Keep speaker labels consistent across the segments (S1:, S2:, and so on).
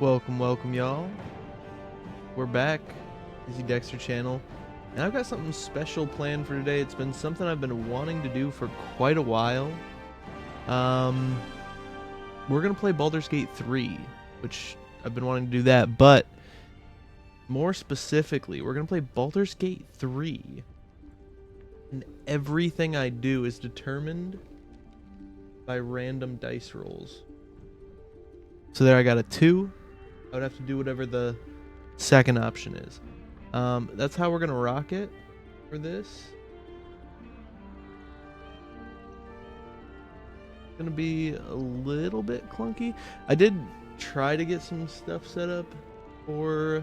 S1: Welcome, y'all. We're back. Easy Dexter channel. And I've got something special planned for today. It's been something I've been wanting to do for quite a while. We're going to play Baldur's Gate 3, which I've been wanting to do that. But more specifically, we're going to play Baldur's Gate 3. And everything I do is determined by random dice rolls. So there I got a 2. I would have to do whatever the second option is. That's how we're going to rock it for this. It's going to be a little bit clunky. I did try to get some stuff set up for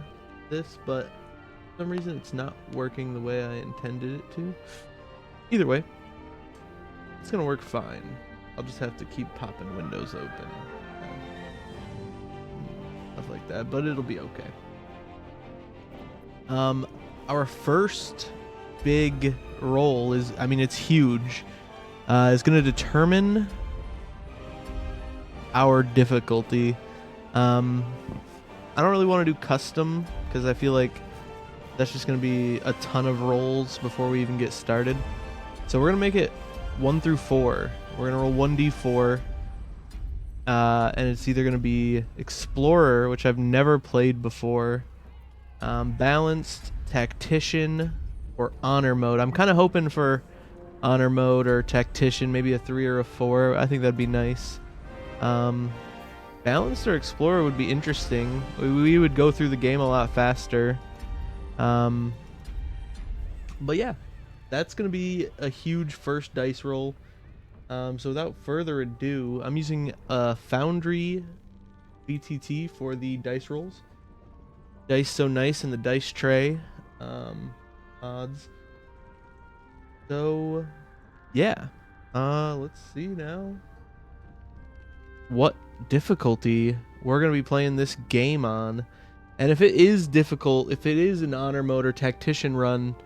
S1: this, but for some reason it's not working the way I intended it to. Either way, it's going to work fine. I'll just have to keep popping windows open. Stuff like that, but it'll be okay. Our first big roll is, it's huge. Is going to determine our difficulty. I don't really want to do custom because I feel like that's just going to be a ton of rolls before we even get started. So we're going to make it 1 through 4. We're going to roll 1d4. And it's either going to be Explorer, which I've never played before, Balanced, Tactician, or Honor Mode. I'm kind of hoping for Honor Mode or Tactician, maybe a 3 or a 4. I think that'd be nice. Balanced or Explorer would be interesting. We would go through the game a lot faster. But yeah, that's going to be a huge first dice roll. So without further ado, I'm using a Foundry BTT for the dice rolls. Dice so nice in the dice tray odds. So yeah, let's see now what difficulty we're gonna be playing this game on. And if it is difficult, if it is an Honor Mode or Tactician run,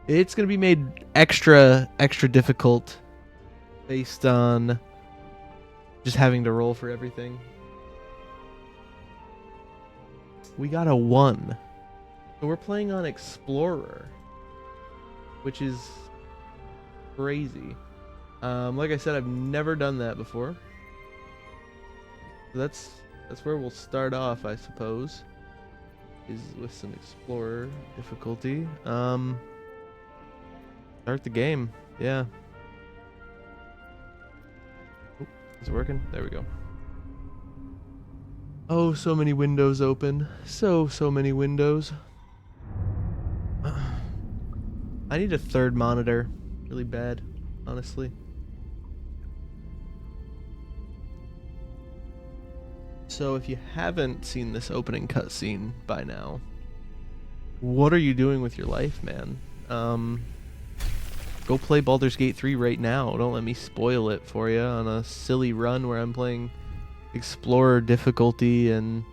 S1: it's gonna be made extra difficult based on just having to roll for everything. We got a 1. So we're playing on Explorer, which is crazy. Like I said, I've never done that before. So that's where we'll start off, I suppose, is with some Explorer difficulty. Start the game. Yeah. Is it working? There we go. Oh, so many windows open. So many windows. I need a third monitor. Really bad, honestly. So if you haven't seen this opening cutscene by now, what are you doing with your life, man? Go play Baldur's Gate 3 right now. Don't let me spoil it for you on a silly run where I'm playing Explorer difficulty and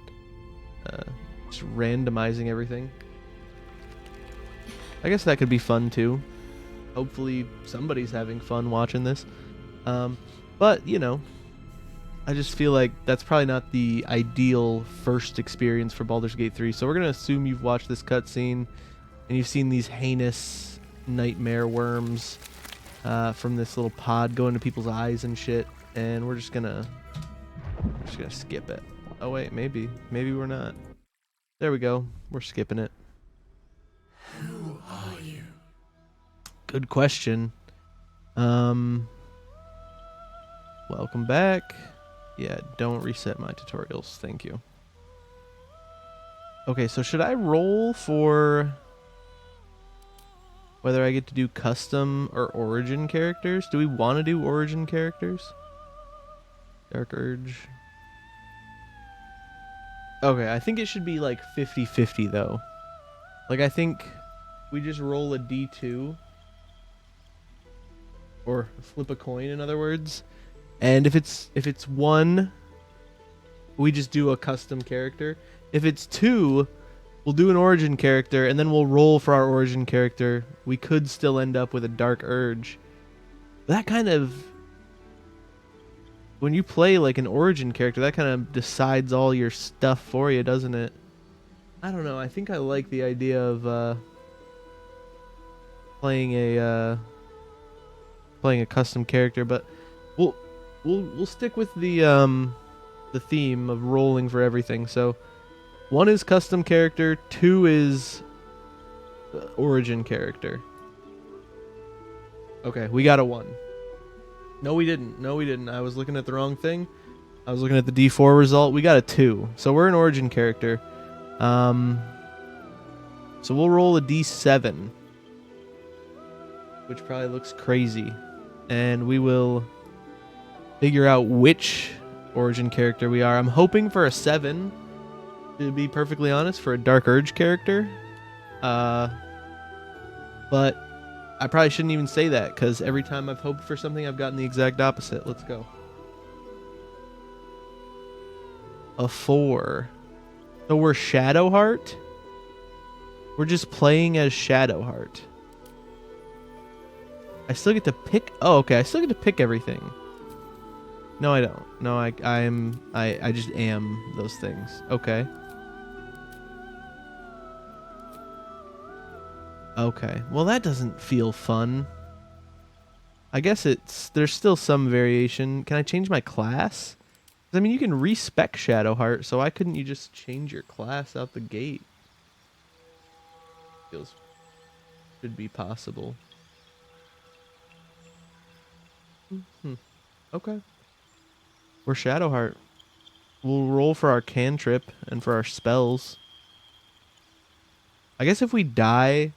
S1: just randomizing everything. I guess that could be fun too. Hopefully somebody's having fun watching this. But, you know, I just feel like that's probably not the ideal first experience for Baldur's Gate 3. So we're going to assume you've watched this cutscene and you've seen these heinous nightmare worms from this little pod go into people's eyes and shit, and we're just gonna skip it. Oh wait, maybe we're not. There we go. We're skipping it.
S2: Who are you?
S1: Good question. Welcome back. Yeah, don't reset my tutorials. Thank you. Okay, so should I roll for whether I get to do custom or origin characters? Do we want to do origin characters? Dark Urge. Okay, I think it should be like 50-50 though. Like, I think we just roll a D2. Or flip a coin, in other words. And if it's 1, we just do a custom character. If it's 2, we'll do an origin character, and then we'll roll for our origin character. We could still end up with a Dark Urge. That kind of when you play like an origin character, that kind of decides all your stuff for you, doesn't it? I don't know. I think I like the idea of playing a custom character, but we'll we'll stick with the theme of rolling for everything. So 1 is custom character, 2 is origin character. Okay, we got a 1. No, we didn't. No, we didn't. I was looking at the wrong thing. I was looking at the D4 result. We got a 2. So we're an origin character. So we'll roll a D7, which probably looks crazy. And we will figure out which origin character we are. I'm hoping for a 7, to be perfectly honest, for a Dark Urge character. But I probably shouldn't even say that, because every time I've hoped for something, I've gotten the exact opposite. Let's go. A 4. So we're Shadowheart? We're just playing as Shadowheart. I still get to pick... Oh, okay. I still get to pick everything. No, I don't. No, I just am those things. Okay. Okay. Well, that doesn't feel fun. I guess there's still some variation. Can I change my class? I mean, you can respec Shadowheart, so why couldn't you just change your class out the gate? Feels should be possible. Okay. We're Shadowheart. We'll roll for our cantrip and for our spells. I guess if we die,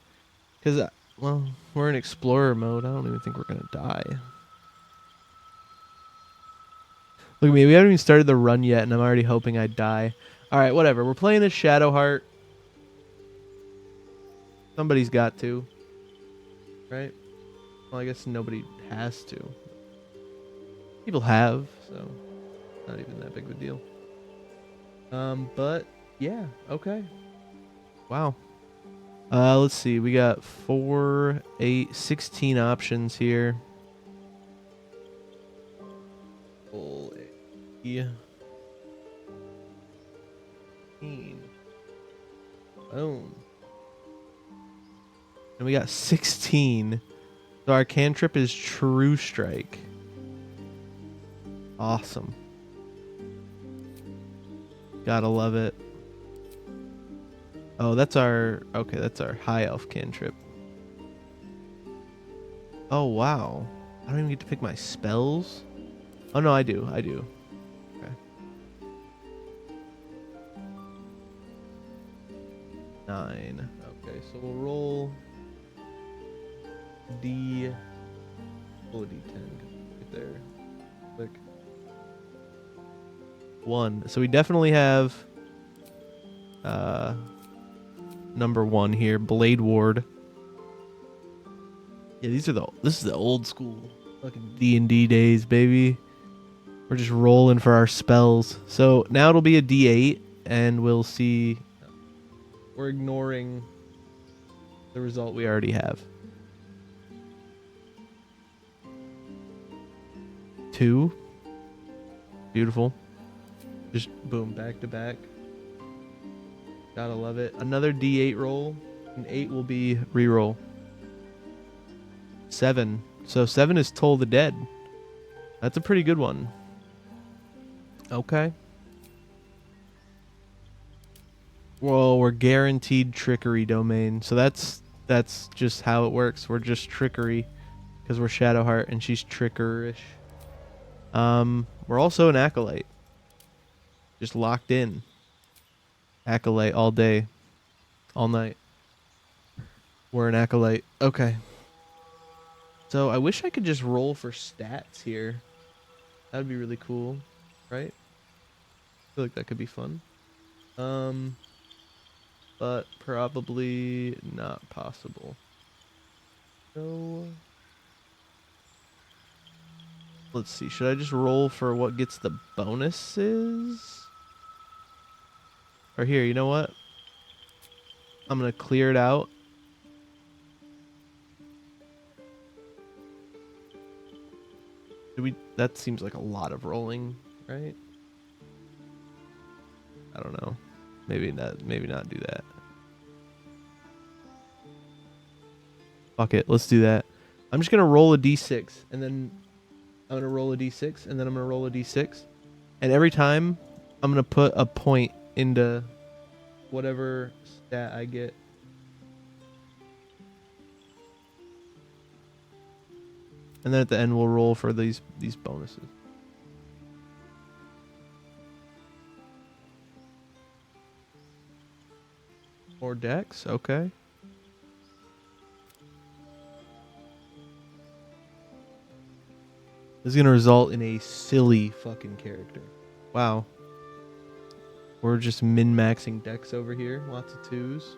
S1: because, well, we're in explorer mode. I don't even think we're going to die. Look at me. We haven't even started the run yet, and I'm already hoping I die. All right, whatever. We're playing as Shadowheart. Somebody's got to. Right? Well, I guess nobody has to. People have, so not even that big of a deal. But yeah, okay. Wow. Let's see. We got 4, 8, 16 options here. Full A. Boom. And we got 16. So our cantrip is True Strike. Awesome. Gotta love it. Oh, that's our high elf cantrip. Oh, wow. I don't even get to pick my spells. Oh, no, I do. Okay. Nine. Okay, so we'll roll D. Roll a D10 right there. Click. 1. So we definitely have number 1 here, Blade Ward. Yeah, this is the old school fucking D&D days, baby. We're just rolling for our spells. So now it'll be a D8, and we'll see. We're ignoring the result we already have. 2. Beautiful. Just boom, back to back. Gotta love it. Another D8 roll. An 8 will be reroll. 7. So 7 is Toll the Dead. That's a pretty good one. Okay. Well, we're guaranteed trickery domain. So that's just how it works. We're just trickery because we're Shadowheart and she's trickerish. We're also an acolyte. Just locked in. Acolyte all day. All night. We're an acolyte. Okay. So I wish I could just roll for stats here. That would be really cool. Right? I feel like that could be fun. But probably not possible. So let's see. Should I just roll for what gets the bonuses? Or here, you know what? I'm going to clear it out. That seems like a lot of rolling, right? I don't know. Maybe not do that. Fuck it, let's do that. I'm just gonna roll a d6, and then I'm gonna roll a d6, and then I'm gonna roll a d6, and every time I'm gonna put a point into whatever stat I get. And then at the end we'll roll for these bonuses. More dex, okay. This is gonna result in a silly fucking character. Wow. We're just min-maxing dex over here. Lots of 2s.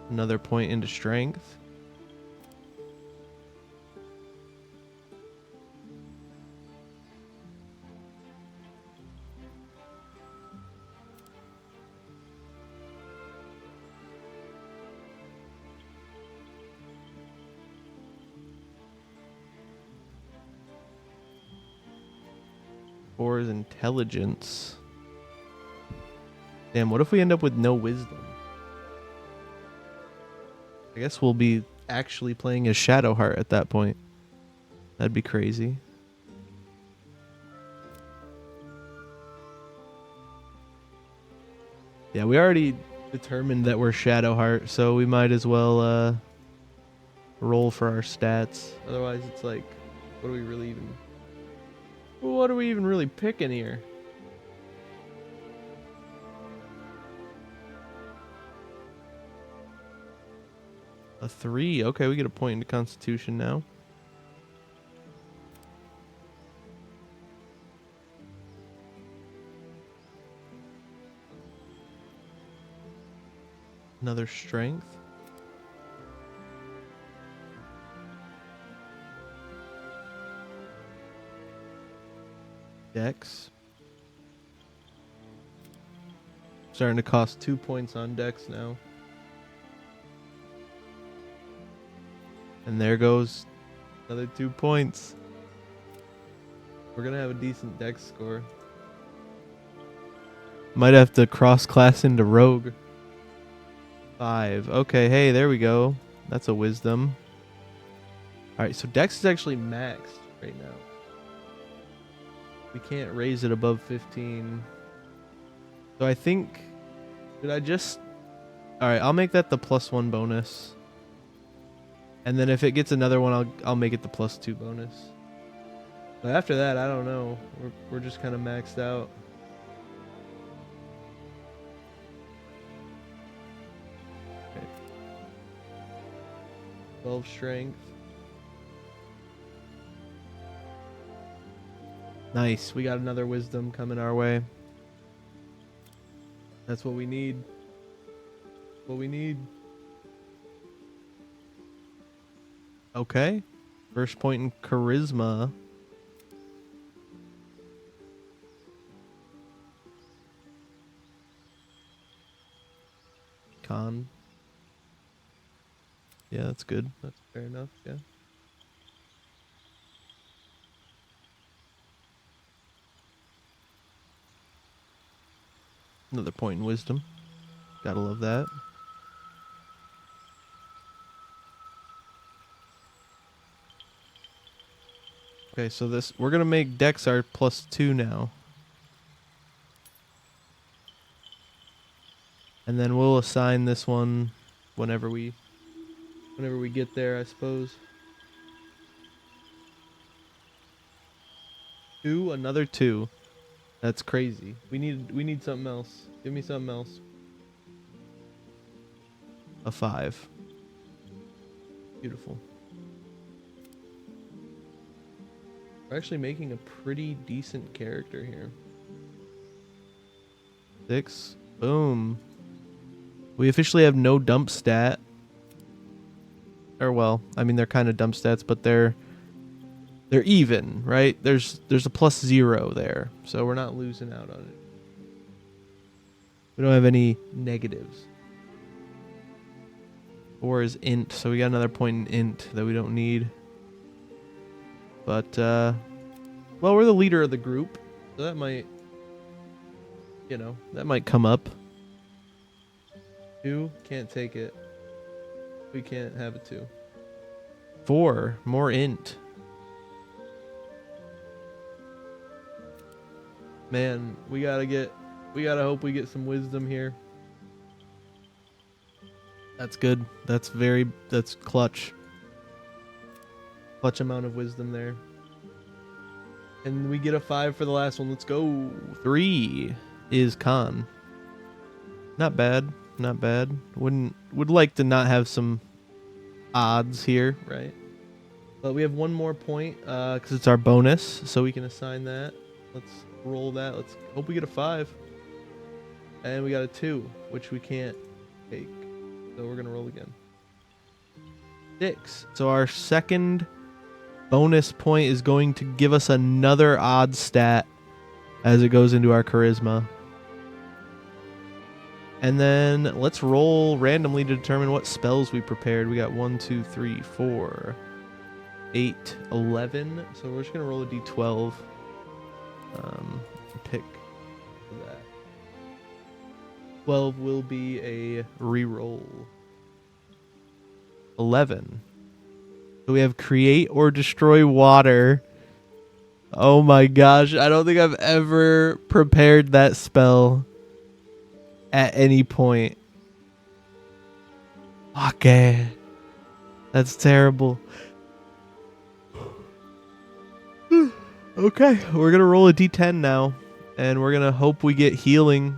S1: Another point into strength. Four is intelligence. Damn, what if we end up with no wisdom? I guess we'll be actually playing as Shadowheart at that point. That'd be crazy. Yeah, we already determined that we're Shadowheart, so we might as well roll for our stats. Otherwise, it's like, what are we even really picking here? A 3. Okay, we get a point into Constitution now. Another strength. Dex. Starting to cost 2 points on Dex now. And there goes another 2 points. We're gonna have a decent Dex score. Might have to cross class into Rogue. 5. Okay, hey, there we go. That's a wisdom. Alright, so Dex is actually maxed right now. We can't raise it above 15. So I think... Did I just... Alright, I'll make that the +1 bonus. And then if it gets another one, I'll make it the +2 bonus. But after that, I don't know. We're just kind of maxed out. Okay. 12 strength. Nice. We got another wisdom coming our way. That's what we need. What we need. Okay. First point in charisma. Con. Yeah, that's good. That's fair enough, yeah. Another point in wisdom. Gotta love that. Okay, so we're gonna make Dex our +2 now. And then we'll assign this one whenever we get there, I suppose. 2, another 2. That's crazy. We need something else. Give me something else. A 5. Beautiful. We're actually making a pretty decent character here. 6. Boom. We officially have no dump stat. Or well, I mean they're kind of dump stats, but they're even, right? There's a +0 there, so we're not losing out on it. We don't have any negatives. 4 is int, so we got another point in int that we don't need. But, well, we're the leader of the group, so that might, you know, that might come up. 2, can't take it. We can't have a 2. 4, more int. Man, we gotta hope we get some wisdom here. That's good. That's clutch. Clutch amount of wisdom there. And we get a 5 for the last one. Let's go. 3 is con. Not bad. Not bad. Would like to not have some odds here, right? But we have one more point because it's our bonus, so we can assign that. Let's roll that. Let's hope we get a 5. And we got a 2, which we can't take. So we're going to roll again. 6. So our second bonus point is going to give us another odd stat as it goes into our charisma. And then let's roll randomly to determine what spells we prepared. We got 1, 2, 3, 4, 8, 11. So we're just going to roll a d12. Pick that. 12 will be a reroll. 11. So we have create or destroy water. Oh my gosh, I don't think I've ever prepared that spell at any point. Okay. That's terrible. Okay, we're going to roll a d10 now. And we're going to hope we get healing.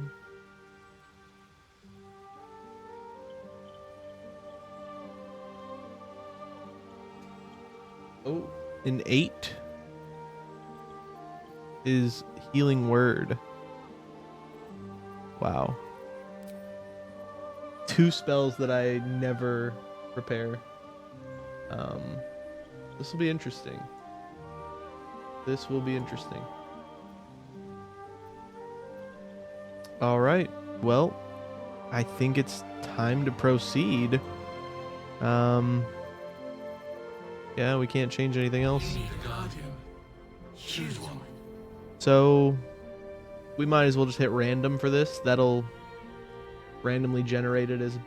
S1: Oh, an 8 is healing word. Wow. 2 spells that I never prepare. This will be interesting. This will be interesting. All right. Well, I think it's time to proceed. Yeah, we can't change anything else. So we might as well just hit random for this. That'll randomly generate it as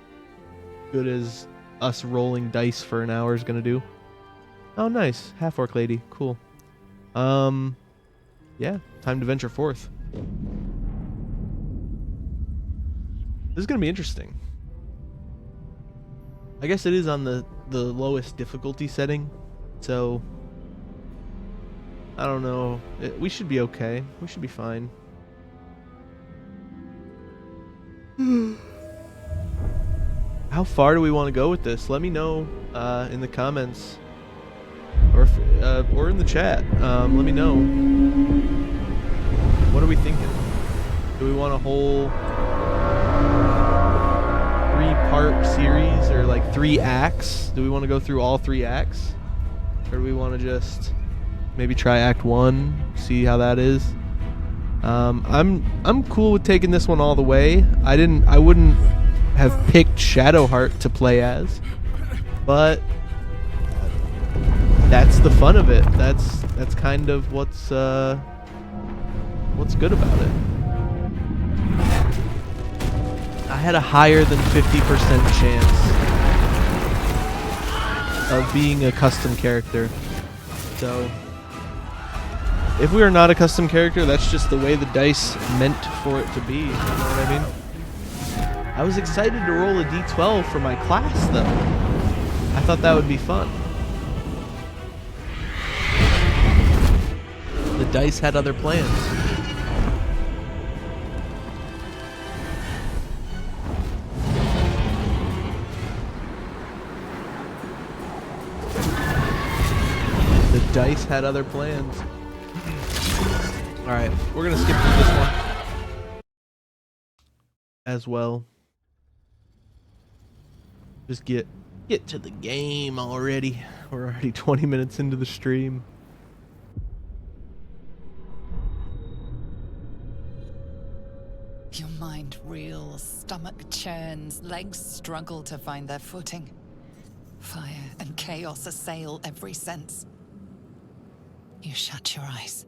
S1: good as us rolling dice for an hour is going to do. Oh, nice. Half-orc lady. Cool. Yeah, time to venture forth. This is going to be interesting. I guess it is on the lowest difficulty setting, so I don't know. We should be okay. We should be fine. How far do we want to go with this? Let me know in the comments or in the chat. Let me know. What are we thinking? Do we want a whole 3-part series or like 3 acts? Do we want to go through all 3 acts? Or do we want to just maybe try act 1, see how that is? I'm cool with taking this one all the way. I wouldn't have picked Shadowheart to play as, but that's the fun of it. That's kind of what's good about it. I had a higher than 50% chance of being a custom character. So if we are not a custom character, that's just the way the dice meant for it to be. You know what I mean? I was excited to roll a d12 for my class, though. I thought that would be fun. The dice had other plans. The dice had other plans. Alright, we're gonna skip through this one as well. Just get to the game already. We're already 20 minutes into the stream.
S3: Your mind reels, stomach churns, legs struggle to find their footing. Fire and chaos assail every sense. You shut your eyes.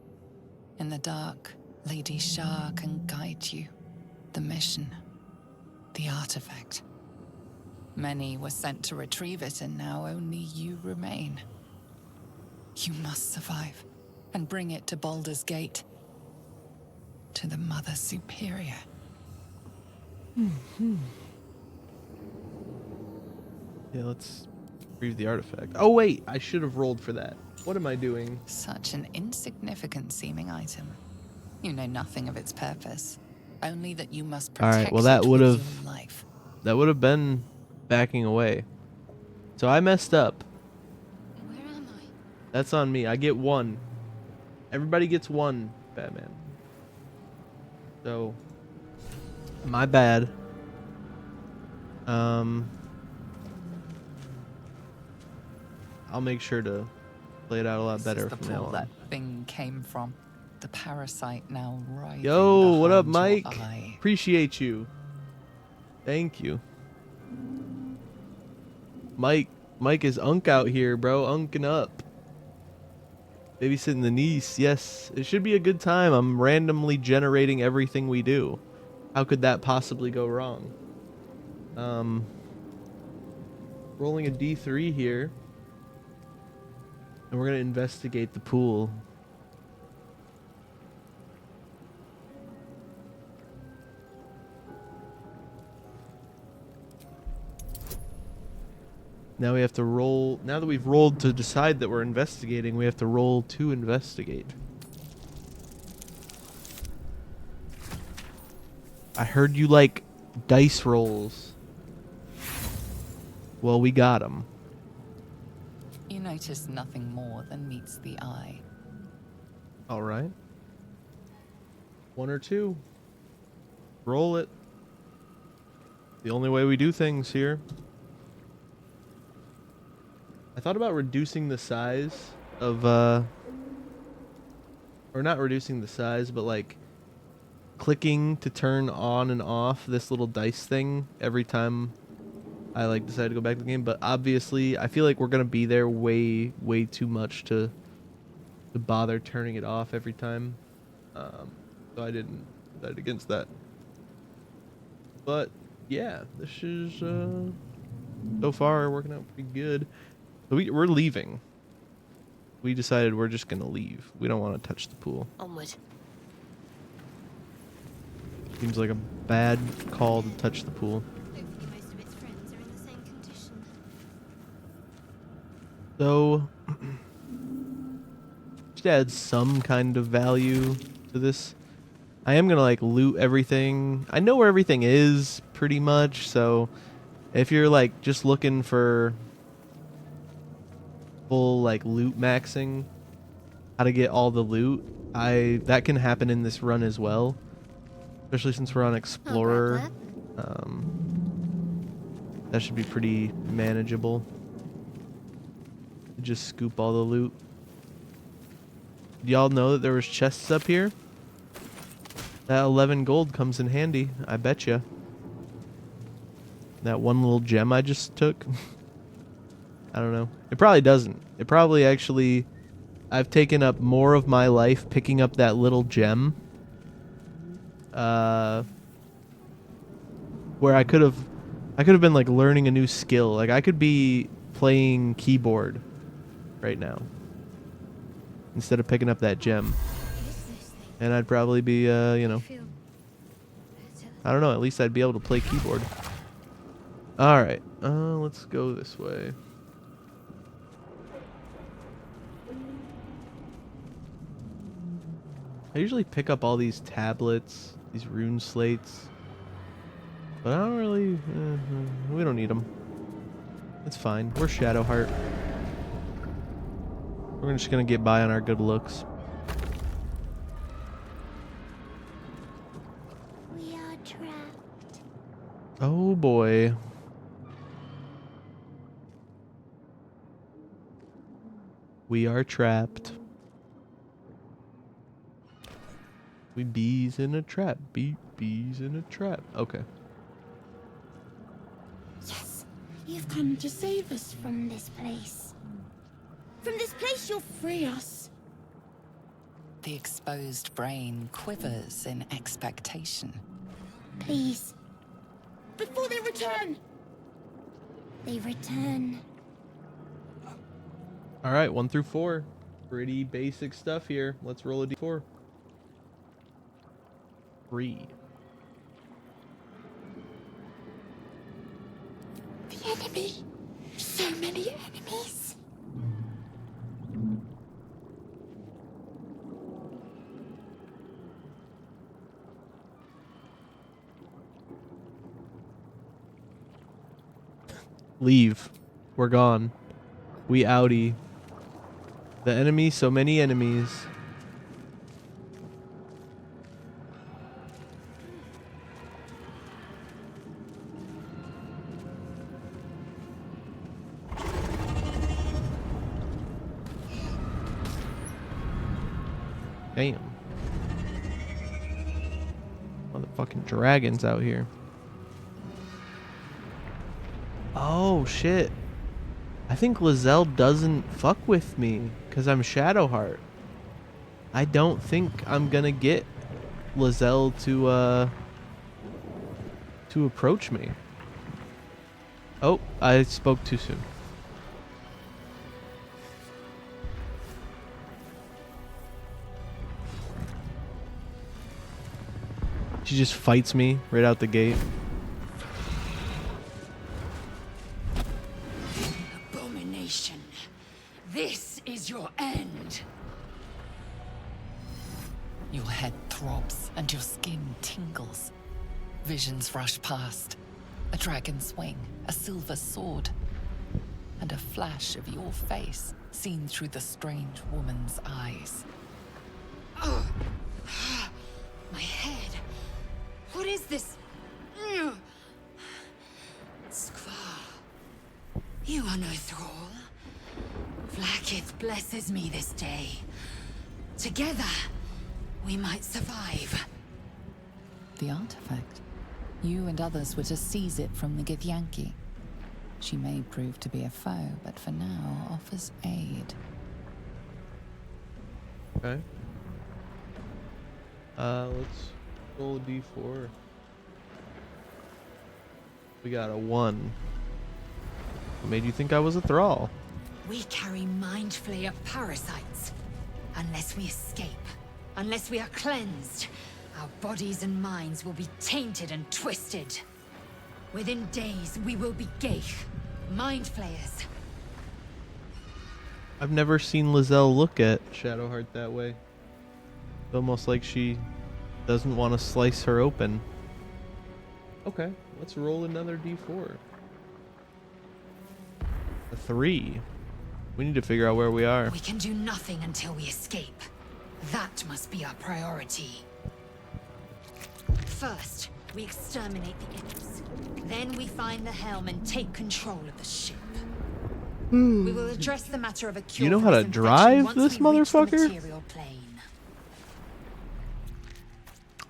S3: In the dark, Lady Shah can guide you. The mission, the artifact. Many were sent to retrieve it, and now only you remain. You must survive and bring it to Baldur's Gate. To the Mother Superior.
S1: Yeah, let's retrieve the artifact. Oh wait, I should have rolled for that. What am I doing?
S3: Such an insignificant seeming item. You know nothing of its purpose. Only that you must
S1: All
S3: protect
S1: right, well that
S3: it
S1: would
S3: with
S1: have
S3: your life.
S1: been backing away. So I messed up.
S4: Where am I?
S1: That's on me. I get 1. Everybody gets 1, Batman. So my bad. I'll make sure to play it out a lot
S3: This
S1: better
S3: is the
S1: from now
S3: pool
S1: on.
S3: that thing came from. The parasite now writhing
S1: Yo, what up,
S3: behind your
S1: Mike?
S3: eye.
S1: Appreciate you. Thank you. Mike is unk out here, bro. Unking up. Babysitting the niece. Yes, it should be a good time. I'm randomly generating everything we do. How could that possibly go wrong? Rolling a D3 here. And we're going to investigate the pool. Now we have to roll. Now that we've rolled to decide that we're investigating, we have to roll to investigate. I heard you like dice rolls. Well, we got them.
S3: You notice nothing more than meets the eye.
S1: All right. 1 or 2. Roll it. The only way we do things here. I thought about reducing the size of, or not reducing the size, but like clicking to turn on and off this little dice thing every time I like decide to go back to the game. But obviously, I feel like we're gonna be there way too much to bother turning it off every time. So I didn't decide against that. But yeah, this is so far working out pretty good. So we're leaving. We decided we're just gonna leave. We don't want to touch the pool.
S4: Onward.
S1: Seems like a bad call to touch the pool.
S4: Hopefully most of its friends are in the same condition.
S1: So just add some kind of value to this. I am gonna like loot everything. I know where everything is pretty much, so if you're like just looking for full like loot maxing, how to get all the loot, that can happen in this run as well. Especially since we're on Explorer. That should be pretty manageable. Just scoop all the loot. Y'all know that there was chests up here? That 11 gold comes in handy, I betcha. That one little gem I just took. I don't know. It probably doesn't. It probably actually... I've taken up more of my life picking up that little gem. Where I could have been like learning a new skill. Like I could be playing keyboard right now instead of picking up that gem. And I'd probably be, you know, I don't know, at least I'd be able to play keyboard. Alright, let's go this way. I usually pick up all these tablets, these rune slates. But I don't really, we don't need them. It's fine, we're Shadowheart. We're just gonna get by on our good looks.
S4: We are trapped.
S1: Oh boy. We are trapped. We bees in a trap. Bees in a trap. Okay.
S4: Yes,
S5: You've come to save us from this place. From this place you'll free us.
S3: The exposed brain quivers in expectation.
S5: Please. Before they return. They return.
S1: All right, 1 through 4. Pretty basic stuff here. Let's roll a d4. 3.
S5: The enemy. So many enemies.
S1: Leave. We're gone. We outie. The enemy, so many enemies. Damn. Motherfucking dragons out here. Oh, shit. I think Lizelle doesn't fuck with me because I'm Shadowheart. I don't think I'm gonna get Lizelle to approach me. Oh, I spoke too soon. She just fights me right out the gate.
S6: Abomination. This is your end.
S3: Your head throbs and your skin tingles. Visions rush past. A dragon's wing, a silver sword, and a flash of your face seen through the strange woman's eyes.
S6: My head. What is this? Skvar. You are no thrall. Vlaakith blesses me this day. Together, we might survive.
S3: The artifact. You and others were to seize it from the Githyanki. She may prove to be a foe, but for now offers aid.
S1: Okay. Let's roll a d4. We got a 1. What made you think I was a thrall?
S6: We carry mind flayer parasites. Unless we escape, unless we are cleansed, our bodies and minds will be tainted and twisted. Within days, we will be Geich, mind flayers.
S1: I've never seen Lizelle look at Shadowheart that way. It's almost like she doesn't want to slice her open. Okay, let's roll another d4. A 3. We need to figure out where we are.
S6: We can do nothing until we escape. That must be our priority. First, we exterminate the imps. Then we find the helm and take control of the ship. We will address the matter of a cure.
S1: You know
S6: for
S1: how to
S6: this infection
S1: drive
S6: once
S1: this
S6: we reach the
S1: motherfucker?
S6: material plane.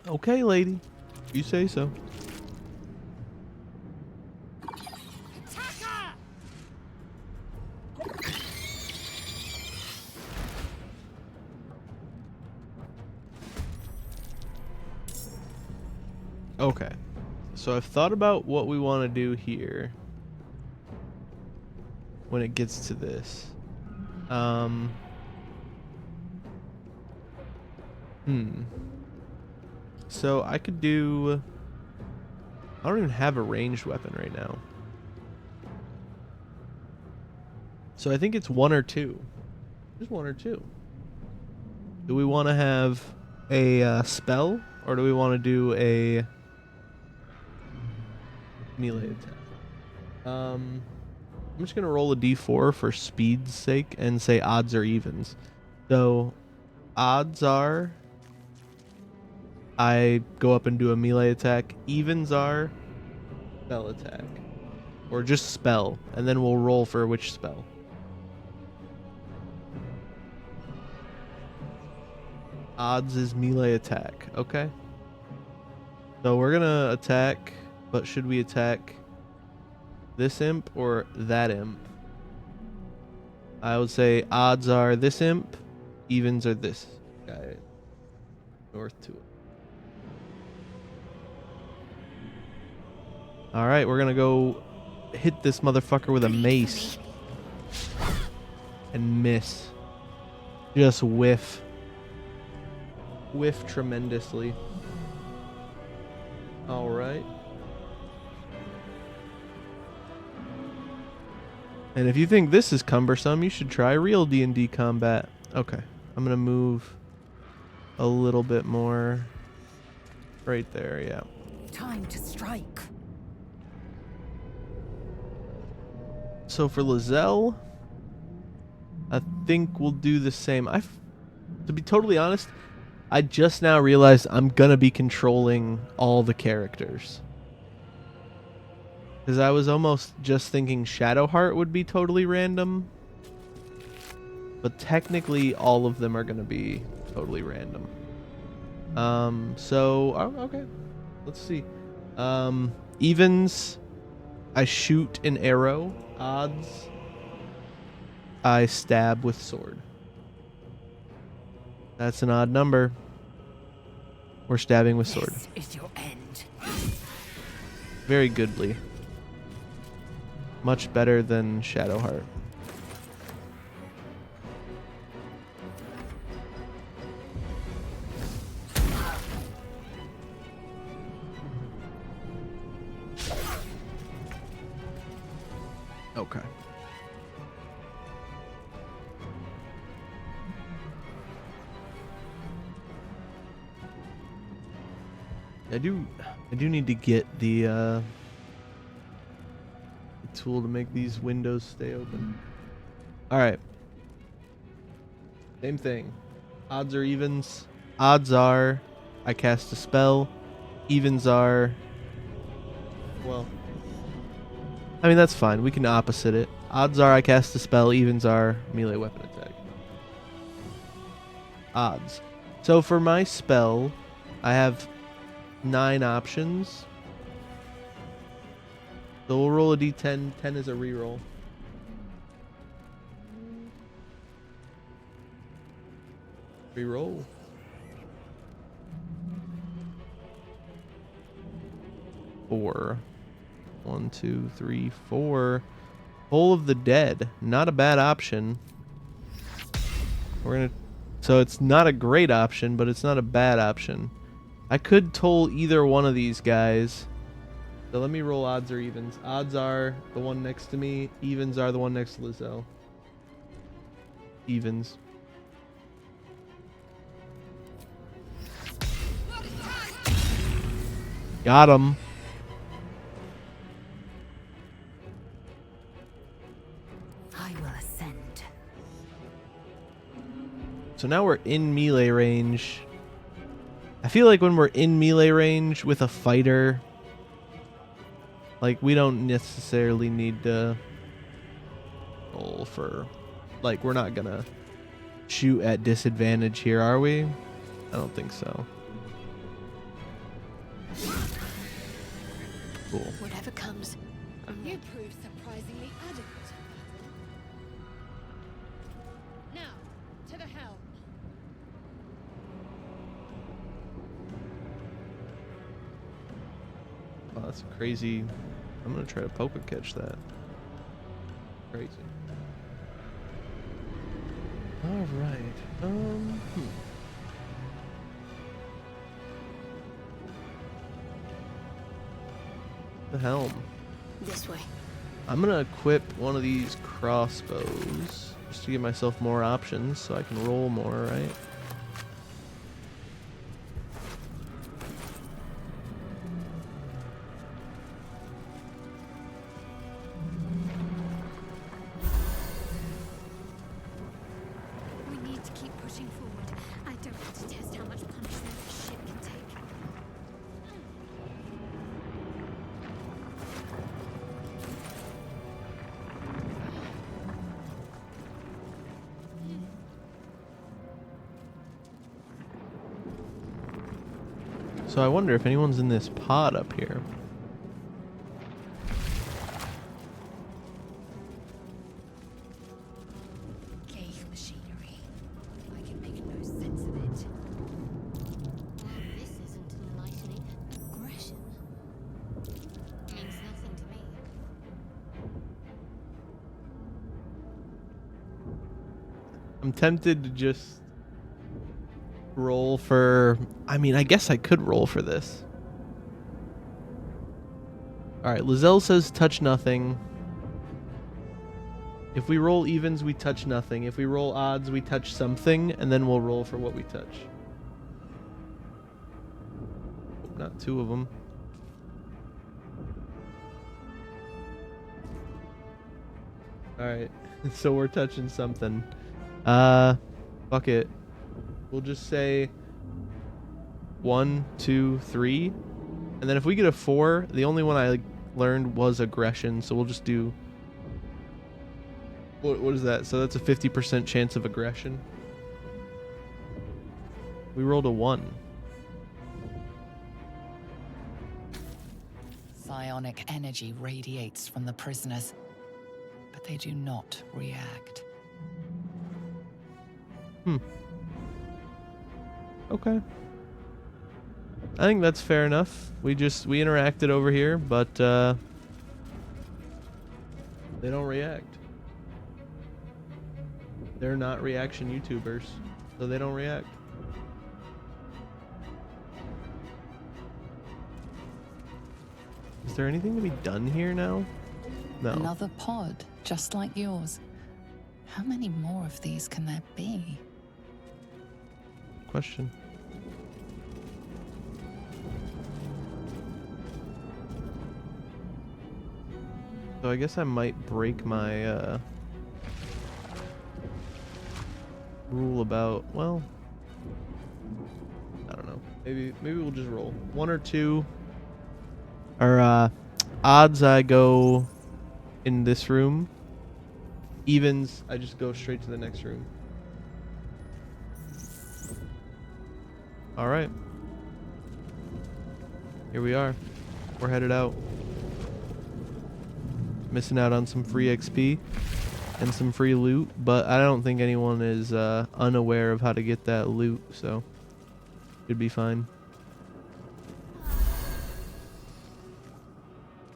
S1: Okay, lady. You say so. Okay. So I've thought about what we want to do here when it gets to this. So I could do... I don't even have a ranged weapon right now. So I think it's 1 or 2. Just 1 or 2. Do we want to have a spell, or do we want to do a melee attack? I'm just going to roll a d4 for speed's sake and say odds or evens. So odds are I go up and do a melee attack. Evens are spell attack. Or just spell. And then we'll roll for which spell. Odds is melee attack. Okay. So we're going to attack. But should we attack this imp or that imp. I would say odds are this imp, evens are this guy. North to it. Alright, we're gonna go hit this motherfucker with a mace. And miss. Just whiff. Whiff tremendously. Alright. And if you think this is cumbersome, you should try real D&D combat. Okay. I'm gonna move a little bit more. Right there, yeah.
S6: Time to strike.
S1: So for Lizelle, I think we'll do the same. To be totally honest, I just now realized I'm gonna be controlling all the characters. Because I was almost just thinking Shadowheart would be totally random. But technically all of them are gonna be totally random. Okay. Let's see. Evens, I shoot an arrow. Odds, I stab with sword. That's an odd number. We're stabbing with sword.
S6: This is your end.
S1: Very goodly. Much better than Shadowheart. Okay. I do need to get the tool to make these windows stay open. All right. Same thing. Odds or evens. Odds are I cast a spell. Evens are, well, I mean, that's fine. We can opposite it. Odds are I cast a spell. Evens are melee weapon attack. Odds. So for my spell, I have 9 options. So we'll roll a d10. 10 is a reroll. Reroll. Four. 1, 2, 3, 4. Toll of the Dead. Not a bad option. So it's not a great option, but it's not a bad option. I could toll either one of these guys. So let me roll odds or evens. Odds are the one next to me. Evens are the one next to Lizelle. Evens. Got him.
S6: I will ascend.
S1: So now we're in melee range. I feel like when we're in melee range with a fighter, like, we don't necessarily need to roll for, like, we're not gonna shoot at disadvantage here, are we? I don't think so. Cool.
S4: Whatever comes,
S5: You prove surprisingly adamant. Now, to the helm.
S1: Oh, that's crazy. I'm gonna try to poke and catch that. Crazy. All right. The helm.
S4: this way.
S1: I'm gonna equip one of these crossbows just to give myself more options so I can roll more, right?
S4: We need to keep pushing forward. I don't want to test how much punishment this ship can take.
S1: So I wonder if anyone's in this pod up here. I'm tempted to just roll for... I mean, I guess I could roll for this. Alright, Lizelle says touch nothing. If we roll evens, we touch nothing. If we roll odds, we touch something, and then we'll roll for what we touch. Oh, not two of them. Alright, so we're touching something. Fuck it. We'll just say 1, 2, 3. And then if we get a 4, the only one I learned was aggression, so we'll just do... What is that? So that's a 50% chance of aggression. We rolled a 1.
S3: Psionic energy radiates from the prisoners, but they do not react.
S1: Okay. I think that's fair enough. We interacted over here, but they don't react. They're not reaction YouTubers, so they don't react. Is there anything to be done here now? No.
S3: Another pod, just like yours. How many more of these can there be?
S1: Question. So I guess I might break my rule about, well, I don't know. Maybe we'll just roll 1 or 2. Or odds, I go in this room. Evens, I just go straight to the next room. All right. Here we are. We're headed out. Missing out on some free XP and some free loot, but I don't think anyone is unaware of how to get that loot, so should be fine.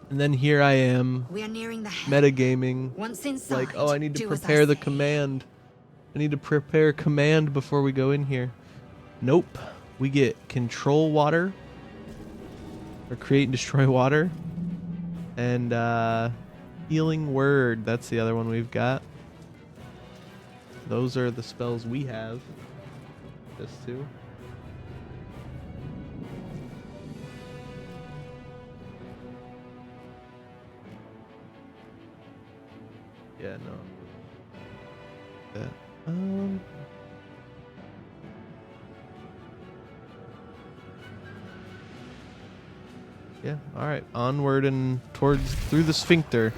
S1: And then here I am,
S6: We are nearing the head.
S1: metagaming.
S6: Once inside,
S1: Like, oh, I need to
S6: do as I
S1: prepare the
S6: say.
S1: command. I need to prepare command before we go in here. Nope. We get control water, or create and destroy water, and healing word. That's the other one we've got. Those are the spells we have. This too. Yeah, no. That. Yeah, alright. Onward and towards through the sphincter.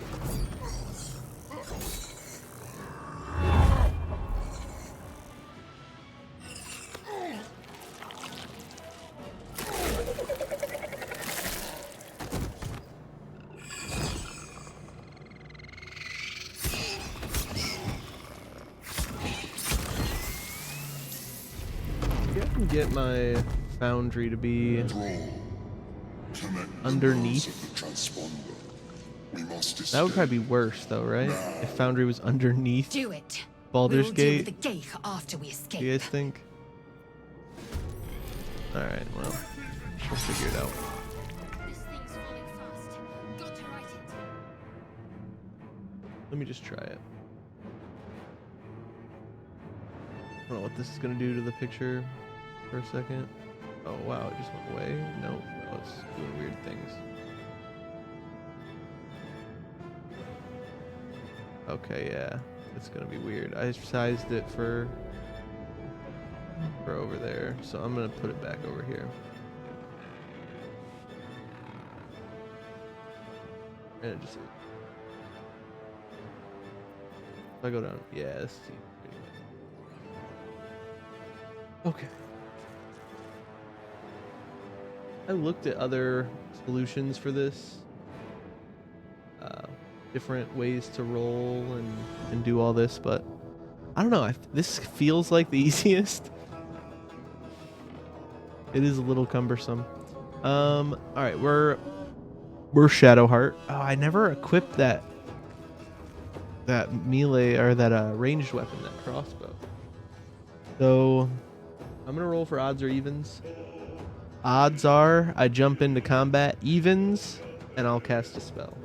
S1: Maybe I can get my foundry to be underneath. That would probably be worse, though, right? If Foundry was underneath
S6: Do it.
S1: Baldur's
S6: We'll deal
S1: Gate.
S6: with the Gate after we escape.
S1: You guys think? Alright, well, we'll figure it out.
S4: This thing's falling fast. Got to right it.
S1: Let me just try it. I don't know what this is going to do to the picture for a second. Oh, wow, it just went away. No, it's doing weird things. Okay, yeah, it's going to be weird. I sized it for over there, so I'm going to put it back over here. And it just... If I go down, yeah, this seems pretty good. Okay. I looked at other solutions for this. Different ways to roll and do all this, but I don't know. This feels like the easiest. It is a little cumbersome. All right, we're Shadowheart. Oh, I never equipped that melee or that ranged weapon, that crossbow. So I'm gonna roll for odds or evens. Odds are I jump into combat. Evens, and I'll cast a spell.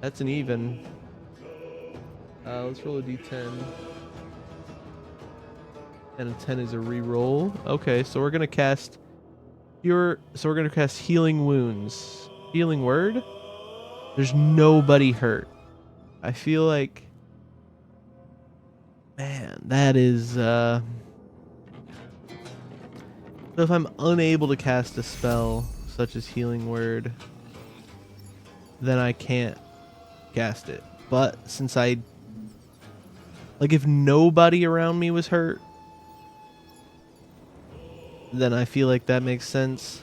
S1: That's an even. Let's roll a d10. And a 10 is a reroll. Okay, so we're gonna cast healing wounds. Healing word? There's nobody hurt. I feel like, man, that is so if I'm unable to cast a spell such as healing word, then I can't cast it. But since if nobody around me was hurt, then I feel like that makes sense.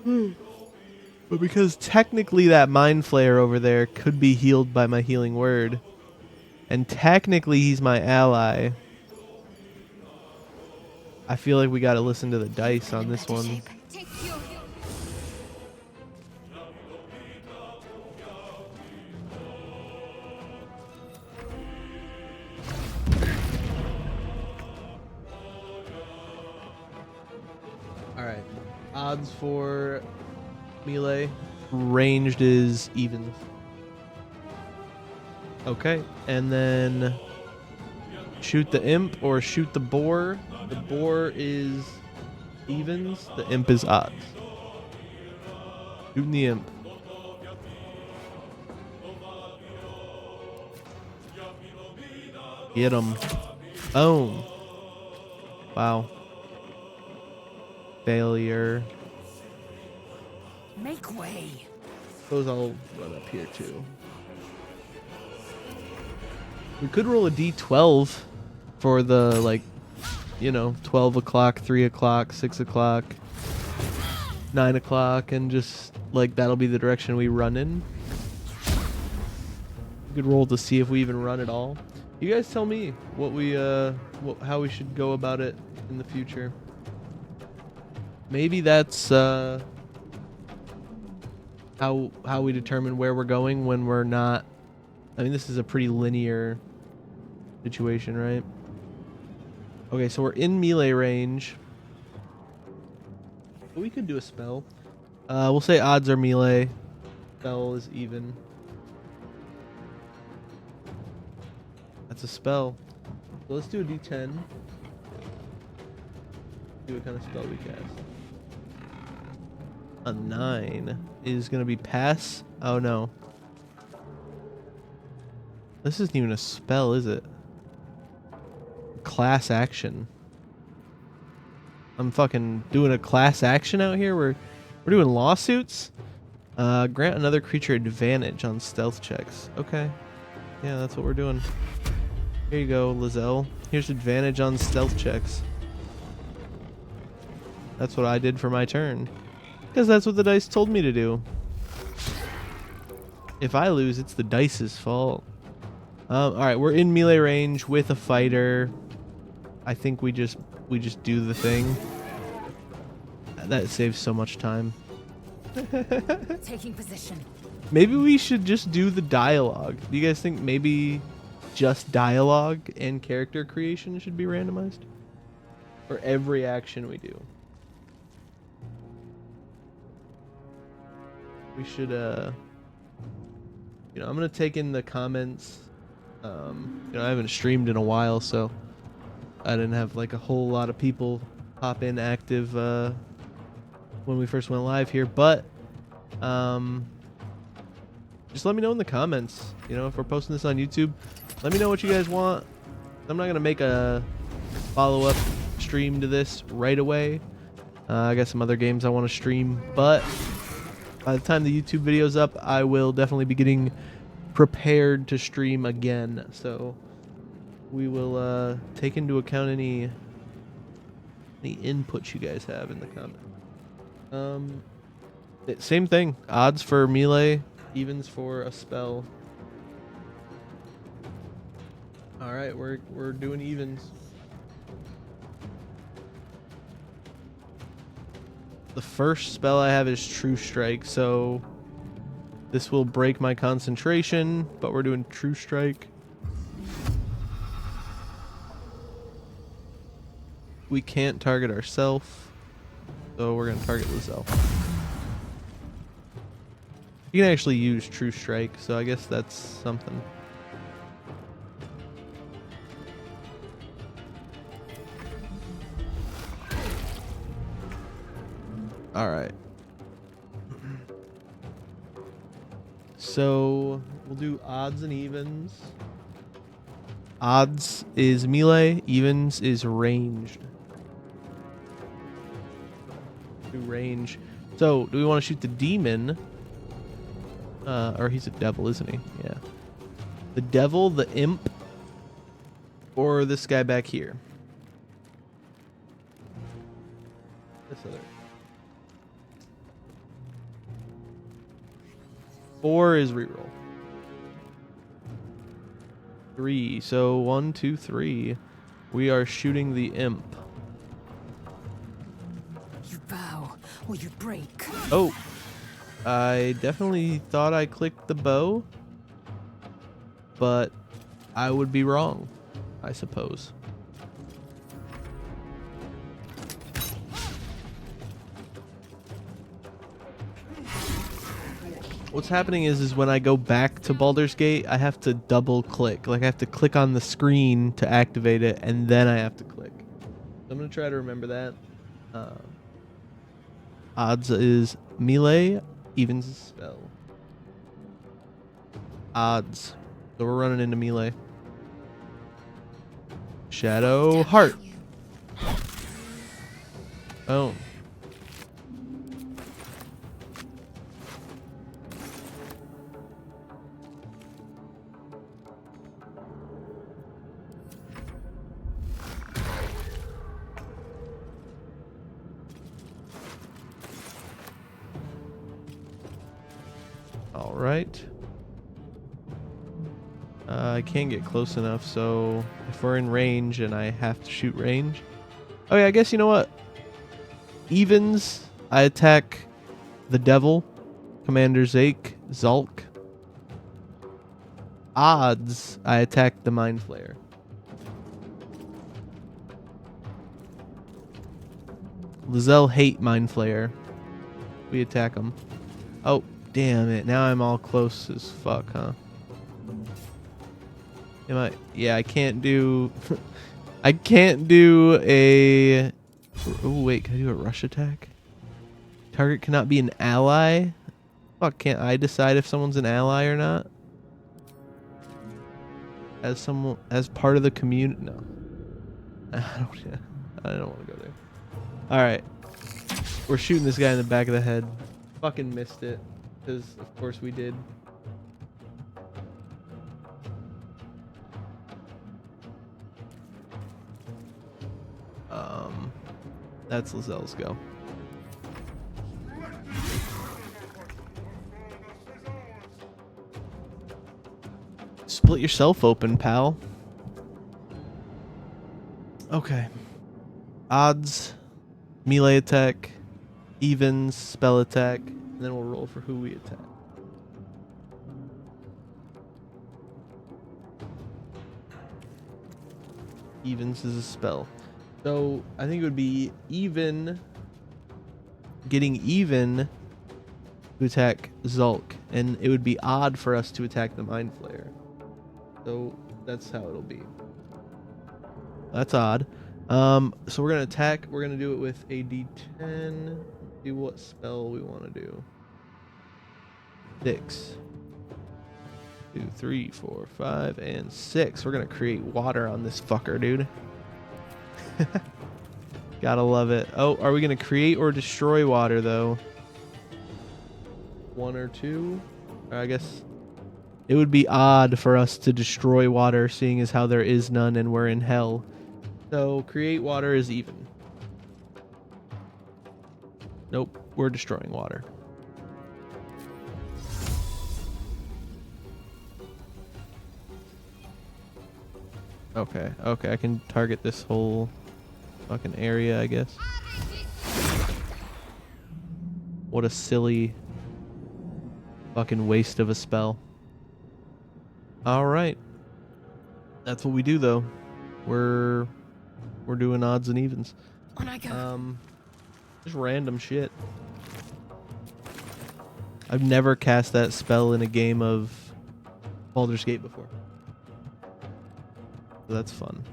S1: But because technically that mind flayer over there could be healed by my healing word, and technically he's my ally, I feel like we got to listen to the dice on this one. All right, odds for melee. Ranged is even. Okay, and then shoot the imp or shoot the boar. The boar is evens. The imp is odds. Shooting the imp. Get him. Boom. Wow. Failure.
S6: Make way.
S1: Suppose I'll run up here too. We could roll a d12 for the 12 o'clock, 3 o'clock, 6 o'clock, 9 o'clock, and just that'll be the direction we run in. We could roll to see if we even run at all. You guys tell me how we should go about it in the future. Maybe that's how we determine where we're going when we're not. I mean, this is a pretty linear situation, right? Okay, so we're in melee range. We could do a spell. We'll say odds are melee. Spell is even. That's a spell. So let's do a d10. See what kind of spell we cast. A 9 is going to be pass. Oh, no. This isn't even a spell, is it? Class action. I'm fucking doing a class action out here. We're doing lawsuits. Grant another creature advantage on stealth checks. Okay. Yeah, that's what we're doing. Here you go, Lizelle. Here's advantage on stealth checks. That's what I did for my turn. Because that's what the dice told me to do. If I lose, it's the dice's fault. Alright, we're in melee range with a fighter. I think we just do the thing. That saves so much time.
S6: Taking position.
S1: Maybe we should just do the dialogue. Do you guys think maybe just dialogue and character creation should be randomized? For every action we do. We should I'm gonna take in the comments. I haven't streamed in a while, so I didn't have a whole lot of people pop in active when we first went live here, but just let me know in the comments. If we're posting this on YouTube, let me know what you guys want. I'm not gonna make a follow-up stream to this right away. I got some other games I want to stream, but by the time the YouTube video's up, I will definitely be getting prepared to stream again. So we will take into account any input you guys have in the comment. Same thing. Odds for melee, evens for a spell. All right, we're doing evens. The first spell I have is True Strike, so This will break my concentration, but we're doing True Strike. We can't target ourselves, so we're gonna target Lizelle. You can actually use True Strike, so I guess that's something. All right. So we'll do odds and evens. Odds is melee, evens is ranged. Do range. So do we want to shoot the demon? Or he's a devil, isn't he? Yeah. The devil, the imp, or this guy back here. This other. 4 is reroll. 3. So 1, 2, 3. We are shooting the imp.
S6: You bow or you break.
S1: Oh. I definitely thought I clicked the bow, but I would be wrong, I suppose. What's happening is when I go back to Baldur's Gate, I have to double click. Like I have to click on the screen to activate it, and then I have to click. So I'm gonna try to remember that. Odds is melee, evens is spell. Odds. So we're running into melee. Shadow heart. Oh. All right. I can't get close enough, so if we're in range and I have to shoot range. Oh yeah, I guess you know what? Evens, I attack the devil, Commander Zake, Zulk. Odds, I attack the Mind Flayer. Lizelle hate Mind Flayer. We attack him. Oh, damn it. Now I'm all close as fuck, huh? Am I? Yeah, I can't do... I can't do a... Oh, wait. Can I do a rush attack? Target cannot be an ally? Fuck, can't I decide if someone's an ally or not? As someone... As part of the community? No. I don't want to go there. Alright. We're shooting this guy in the back of the head. Fucking missed it. Because, of course, we did. That's Lizelle's go. Split yourself open, pal. Okay. Odds, melee attack, evens, spell attack, and then we'll roll for who we attack. Evens is a spell. So I think it would be even, getting even to attack Zulk, and it would be odd for us to attack the Mind Flayer. So that's how it'll be. That's odd. So we're gonna attack. We're gonna do it with a D10. See what spell we want to do. 6, 2, 3, 4, 5, and 6. We're gonna create water on this fucker, dude. Gotta love it. Oh, are we gonna create or destroy water though? 1 or 2? Or I guess it would be odd for us to destroy water, seeing as how there is none and we're in hell. So create water is even. Nope, we're destroying water. Okay, I can target this whole fucking area, I guess. Fucking waste of a spell. Alright. That's what we do though. We're doing odds and evens.
S5: On I go.
S1: Just random shit. I've never cast that spell in a game of Baldur's Gate before. So that's fun.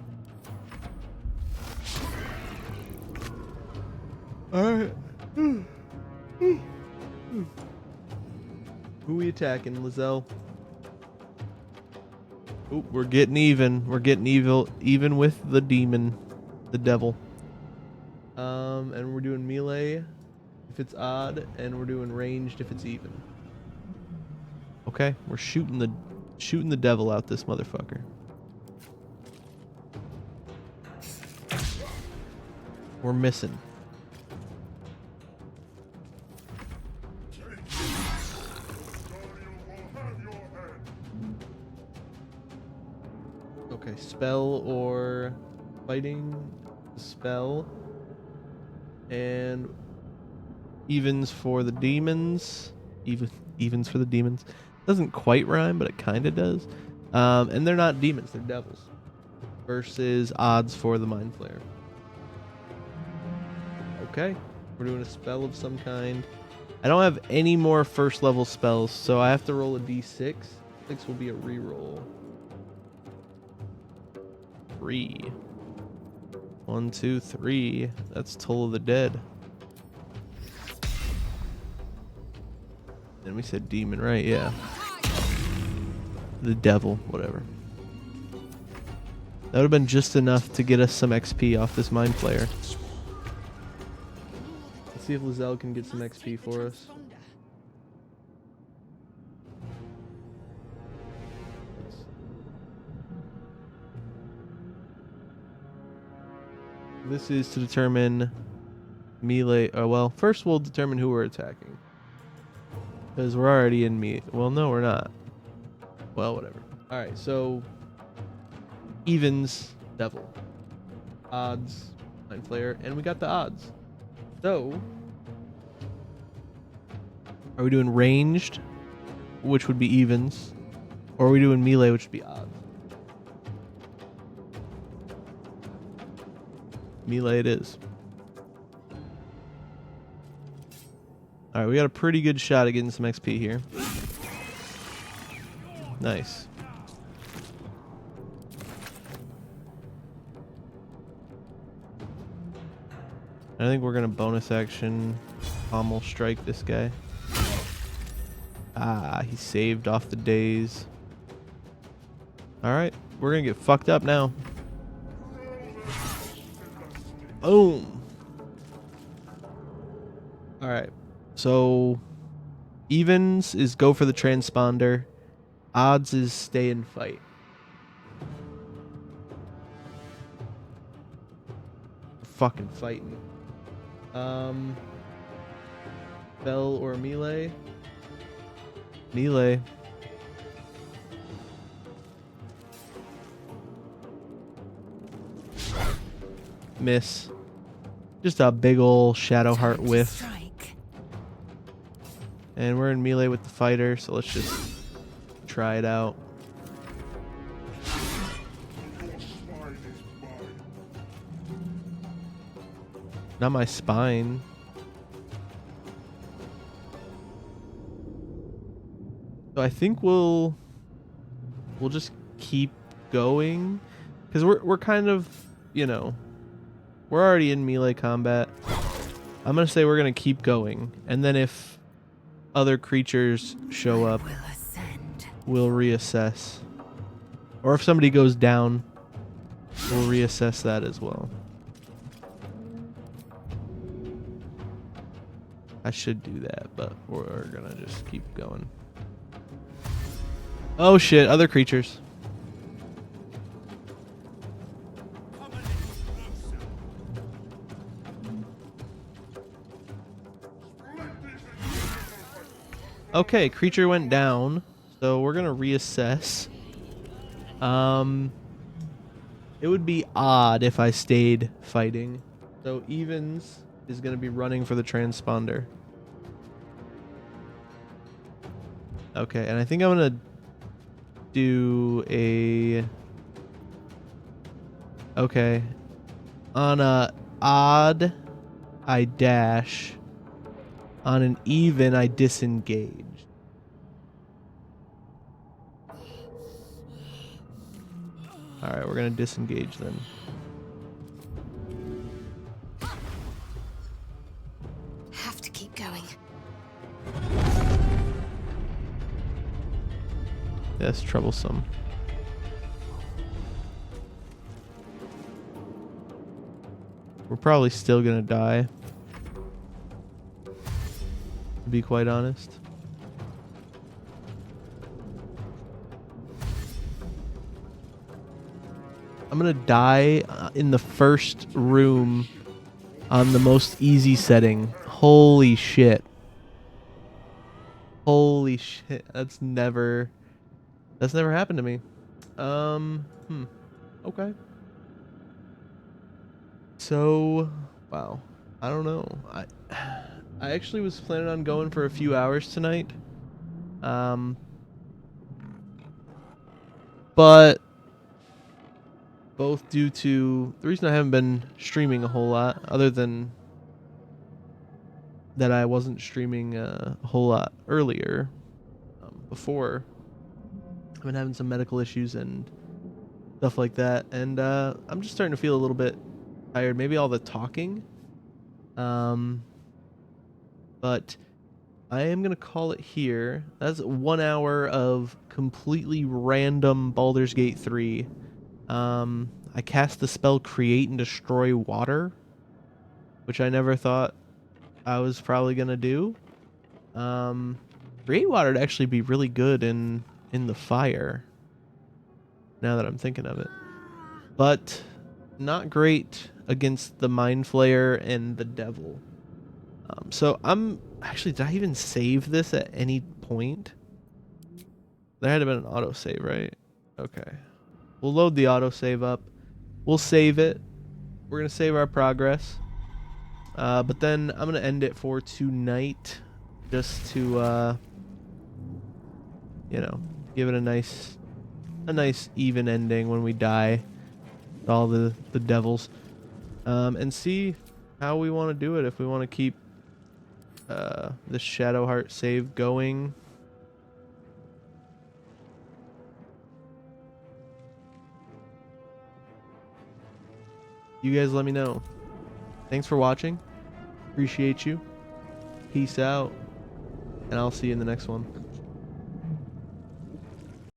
S1: Alright. Who we attacking, Lizelle? Oop, we're getting even. We're getting even with the demon, the devil. And we're doing melee if it's odd, and we're doing ranged if it's even. Okay, we're shooting the devil out this motherfucker. We're missing. Okay, spell or fighting, spell, and evens for the demons. Evens for the demons. Doesn't quite rhyme, but it kind of does. And they're not demons; they're devils. Versus odds for the mind flayer. Okay, we're doing a spell of some kind. I don't have any more first level spells, so I have to roll a d6. 6 will be a reroll. 3. 1, 2, 3. That's Toll of the Dead. And we said demon, right? Yeah. The devil, whatever. That would have been just enough to get us some XP off this mind flayer. Let's see if Lizelle can get some XP for us. This is to determine melee. Oh, well, first we'll determine who we're attacking. Because we're already in melee. Well, no, we're not. Well, whatever. Alright, so evens, devil. Odds, mind flayer. And we got the odds. So, are we doing ranged, which would be evens? Or are we doing melee, which would be odds? Melee it is. Alright, we got a pretty good shot at getting some XP here. Nice. I think we're gonna bonus action pommel strike this guy. Ah, he saved off the daze. Alright, we're gonna get fucked up now. Boom. Alright, so evens is go for the transponder. Odds is stay and fight. We're fucking fighting. Spell or melee? Melee. Miss. Just a big ol' shadow heart whiff. And we're in melee with the fighter, so let's just try it out. Not my spine. So I think we'll just keep going, because we're kind of, you know, we're already in melee combat. I'm gonna say we're gonna keep going, and then if other creatures show up, we'll reassess. Or if somebody goes down, we'll reassess that as well. I should do that, but we're gonna just keep going. Oh shit, other creatures. Okay, creature went down, so we're gonna reassess. It would be odd if I stayed fighting. So evens is gonna be running for the transponder. Okay, and I think I'm gonna do a... Okay. On a odd, I dash. On an even, I disengage. Alright, we're gonna disengage then.
S6: Have to keep going.
S1: That's troublesome. We're probably still gonna die, to be quite honest. I'm gonna die in the first room on the most easy setting. Holy shit. Holy shit. That's never happened to me. Okay. So, wow. I don't know. I actually was planning on going for a few hours tonight. But both due to the reason I haven't been streaming a whole lot, other than that I wasn't streaming a whole lot earlier, before. I've been having some medical issues and stuff like that, and I'm just starting to feel a little bit tired. Maybe all the talking. But I am gonna call it here. That's 1 hour of completely random Baldur's Gate 3. I cast the spell Create and Destroy Water, which I never thought I was probably gonna do. Create Water would actually be really good in the fire, now that I'm thinking of it. But not great against the Mind Flayer and the Devil. So I'm actually, did I even save this at any point? There had to have been an autosave, right? Okay. We'll load the autosave up. We'll save it. We're going to save our progress. But then I'm going to end it for tonight, just to, you know, give it a nice even ending when we die with all the devils. And see how we want to do it. If we want to keep the Shadowheart save going. You guys let me know. Thanks for watching. Appreciate you. Peace out. And I'll see you in the next one.